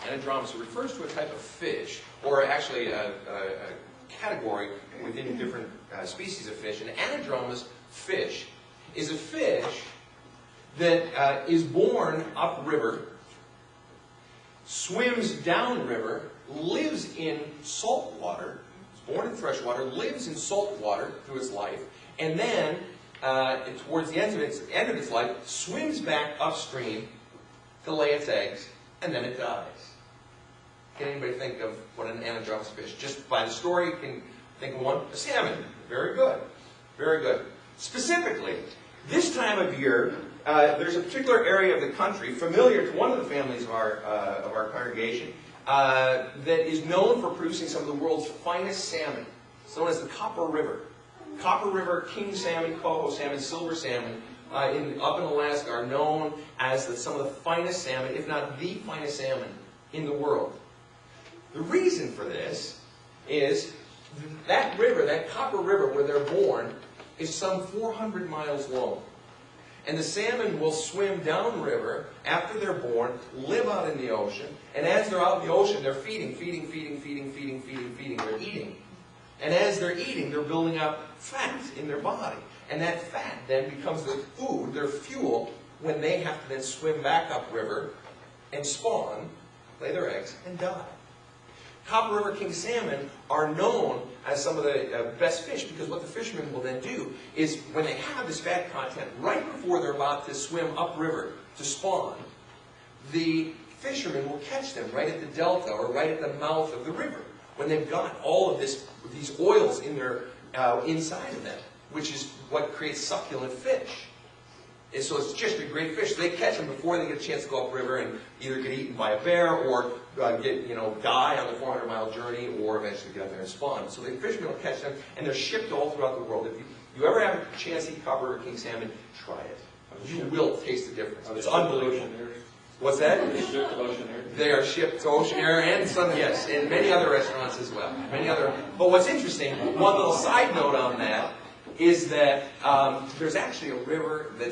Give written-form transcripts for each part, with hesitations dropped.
Anadromous refers to a type of fish, or actually a category within different species of fish. An anadromous fish is a fish that is born upriver, swims downriver, lives in salt water, is born in fresh water, lives in salt water through its life, and then towards the end of its life, swims back upstream to lay its eggs, and then it dies. Can anybody think of what an anadromous fish? Just by the story, you can think of one. A salmon. Very good. Very good. Specifically, this time of year, there's a particular area of the country familiar to one of the families of our congregation that is known for producing some of the world's finest salmon. It's known as the Copper River. Copper River, king salmon, coho salmon, silver salmon up in Alaska are known as some of the finest salmon, if not the finest salmon in the world. The reason for this is that river, that Copper River where they're born, is some 400 miles long. And the salmon will swim downriver after they're born, live out in the ocean, and as they're out in the ocean, they're feeding. They're eating. And as they're eating, they're building up fat in their body. And that fat then becomes their food, their fuel, when they have to then swim back upriver and spawn, lay their eggs, and die. Copper River king salmon are known as some of the best fish because what the fishermen will then do is when they have this fat content right before they're about to swim upriver to spawn, the fishermen will catch them right at the delta or right at the mouth of the river when they've got all of these oils in their inside of them, which is what creates succulent fish. And so it's just a great fish. They catch them before they get a chance to go upriver and either get eaten by a bear or die on the 400-mile journey or eventually get up there and spawn. So the fishermen will catch them, and they're shipped all throughout the world. If you ever have a chance to eat Copper River king salmon, try it. You will taste the difference. It's unbelievable. What's that? Are they shipped to ocean air? They are shipped to ocean air and some, yes, and many other restaurants as well. But what's interesting, one little side note on that, is that there's actually a river that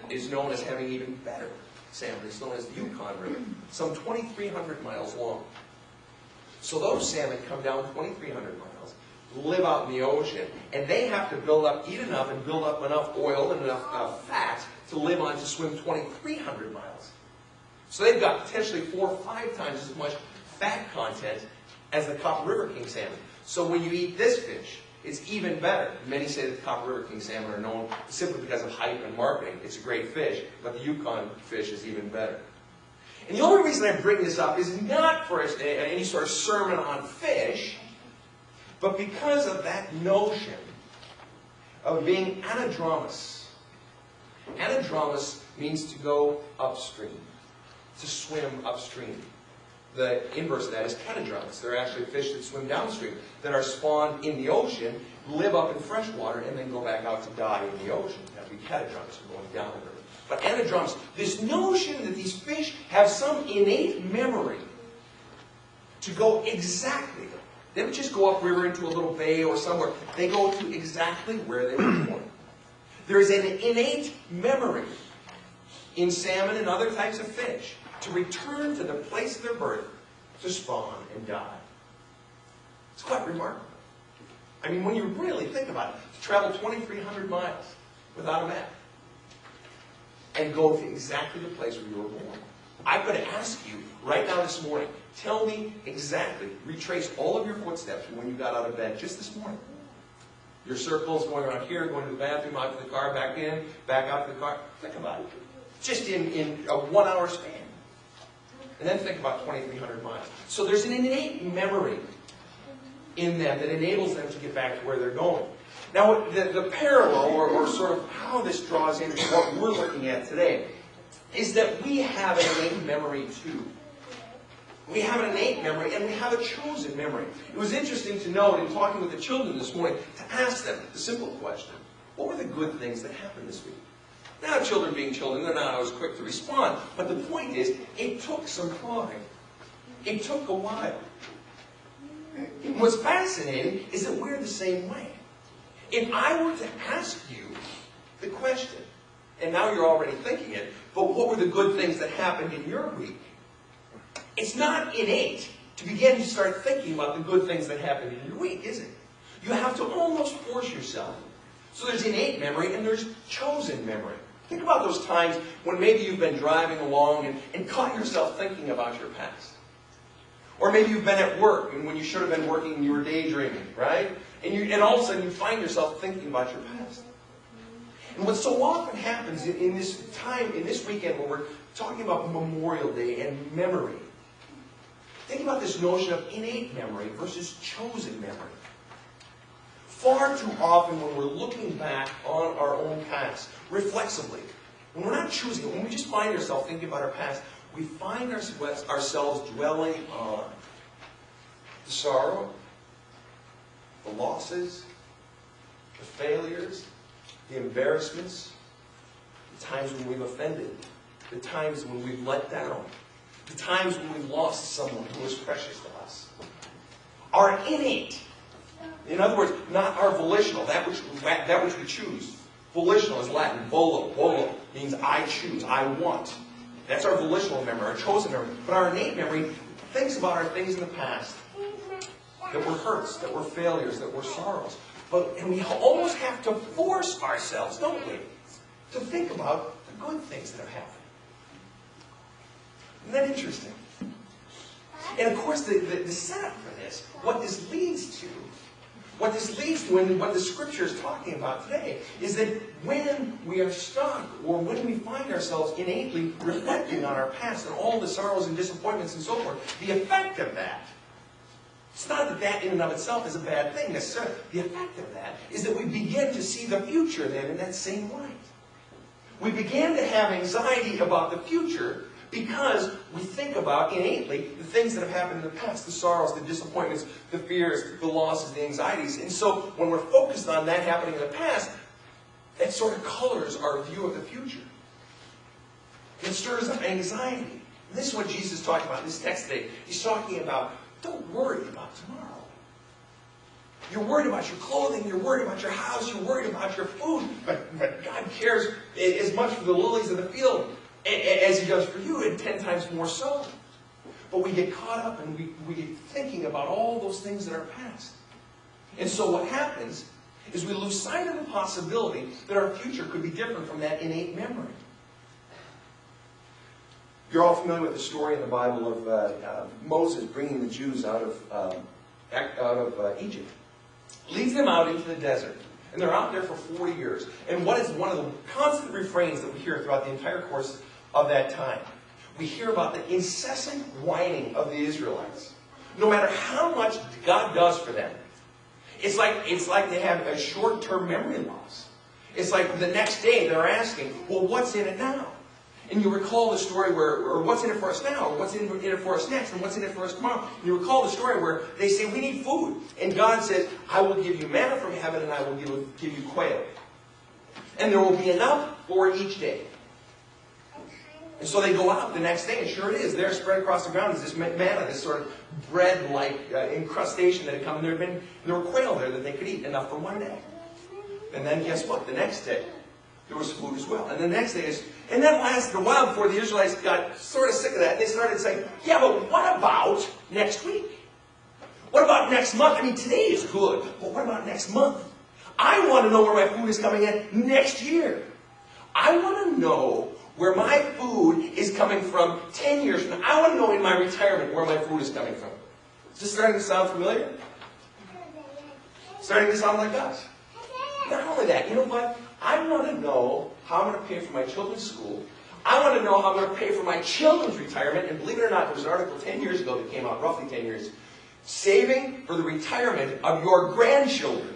is known as having even better salmon. It's known as the Yukon River, some 2,300 miles long. So those salmon come down 2,300 miles, live out in the ocean, and they have to eat enough and build up enough oil and enough fat to live on to swim 2,300 miles. So they've got potentially 4 or 5 times as much fat content as the Copper River king salmon. So when you eat this fish, it's even better. Many say that the Copper River king salmon are known simply because of hype and marketing. It's a great fish, but the Yukon fish is even better. And the only reason I bring this up is not for any sort of sermon on fish, but because of that notion of being anadromous. Anadromous means to go upstream, to swim upstream. The inverse of that is catadromous. They're actually fish that swim downstream, that are spawned in the ocean, live up in fresh water, and then go back out to die in the ocean. That would be catadromous, going down the river. But anadromous, this notion that these fish have some innate memory to go exactly, they don't just go upriver into a little bay or somewhere. They go to exactly where they were born. There is an innate memory in salmon and other types of fish to return to the place of their birth, to spawn and die. It's quite remarkable. I mean, when you really think about it, to travel 2,300 miles without a map and go to exactly the place where you were born. I'm going to ask you right now this morning, tell me exactly, retrace all of your footsteps from when you got out of bed just this morning. Your circles going around here, going to the bathroom, out to the car, back in, back out to the car. Think about it. Just in a 1 hour span. And then think about 2,300 miles. So there's an innate memory in them that enables them to get back to where they're going. Now, the parallel, or sort of how this draws into what we're looking at today, is that we have an innate memory too. We have an innate memory, and we have a chosen memory. It was interesting to note in talking with the children this morning, to ask them the simple question, what were the good things that happened this week? Now, children being children, they're not always quick to respond. But the point is, it took some trying. It took a while. And what's fascinating is that we're the same way. If I were to ask you the question, and now you're already thinking it, but what were the good things that happened in your week? It It's not innate to begin to start thinking about the good things that happen in your week, is it? You have to almost force yourself. So there's innate memory and there's chosen memory. Think about those times when maybe you've been driving along and caught yourself thinking about your past. Or maybe you've been at work and when you should have been working you were daydreaming, right? And all of a sudden you find yourself thinking about your past. And what so often happens in this time, in this weekend when we're talking about Memorial Day and memory, think about this notion of innate memory versus chosen memory. Far too often when we're looking back on our own past, reflexively, when we're not choosing it, when we just find ourselves thinking about our past, we find ourselves dwelling on the sorrow, the losses, the failures, the embarrassments, the times when we've offended, the times when we've let down, the times when we've lost someone who was precious to us. Our innate, in other words, not our volitional, that which we choose. Volitional is Latin, volo means I choose, I want. That's our volitional memory, our chosen memory. But our innate memory thinks about our things in the past that were hurts, that were failures, that were sorrows. And we almost have to force ourselves, don't we, to think about the good things that have happened. Isn't that interesting? And of course, the setup for this, what this leads to, and what the Scripture is talking about today, is that when we are stuck, or when we find ourselves innately reflecting on our past and all the sorrows and disappointments and so forth, the effect of that, it's not that that in and of itself is a bad thing necessarily. The effect of that is that we begin to see the future then in that same light. We begin to have anxiety about the future because we think about innately the things that have happened in the past, the sorrows, the disappointments, the fears, the losses, the anxieties. And so when we're focused on that happening in the past, that sort of colors our view of the future. It stirs up anxiety. And this is what Jesus is talking about in this text today. He's talking about, don't worry about tomorrow. You're worried about your clothing, you're worried about your house, you're worried about your food, but God cares as much for the lilies of the field as He does for you, and 10 times more so. But we get caught up and we get thinking about all those things that are past. And so what happens is we lose sight of the possibility that our future could be different from that innate memory. You're all familiar with the story in the Bible of Moses bringing the Jews out of Egypt. Leads them out into the desert. And they're out there for 40 years. And what is one of the constant refrains that we hear throughout the entire course of that time? We hear about the incessant whining of the Israelites. No matter how much God does for them, it's like they have a short-term memory loss. It's like the next day they're asking, well, what's in it now? And you recall the story or what's in it for us now? Or what's in it for us next? And what's in it for us tomorrow? And you recall the story where they say, we need food. And God says, I will give you manna from heaven and I will give you quail. And there will be enough for each day. And so they go out the next day, and sure it is. There spread across the ground is this manna, this sort of bread-like incrustation that had come. And there were quail there that they could eat, enough for one day. And then guess what? The next day, there was food as well. And the next day and that lasted a while before the Israelites got sort of sick of that. And they started saying, yeah, but what about next week? What about next month? I mean, today is good, but what about next month? I want to know where my food is coming in next year. I want to know where my food is coming from 10 years from now. I want to know in my retirement where my food is coming from. Is this starting to sound familiar? Starting to sound like us. Not only that, you know what? I want to know how I'm going to pay for my children's school. I want to know how I'm going to pay for my children's retirement. And believe it or not, there was an article 10 years ago that came out, roughly 10 years, saving for the retirement of your grandchildren.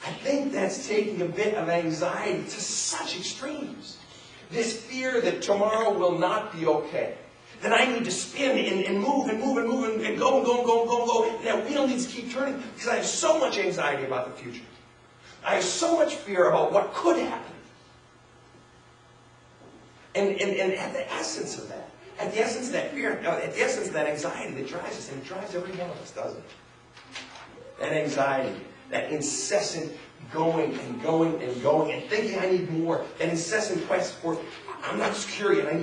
I think that's taking a bit of anxiety to such extremes. This fear that tomorrow will not be okay. That I need to spin and move and move and move and go and go and go and go and go. And that wheel needs to keep turning because I have so much anxiety about the future. I have so much fear about what could happen. And at the essence of that, at the essence of that fear, at the essence of that anxiety that drives us, and it drives every one of us, doesn't it? That anxiety, that incessant going and going and going and thinking I need more, that incessant quest for, I'm not secure yet, I need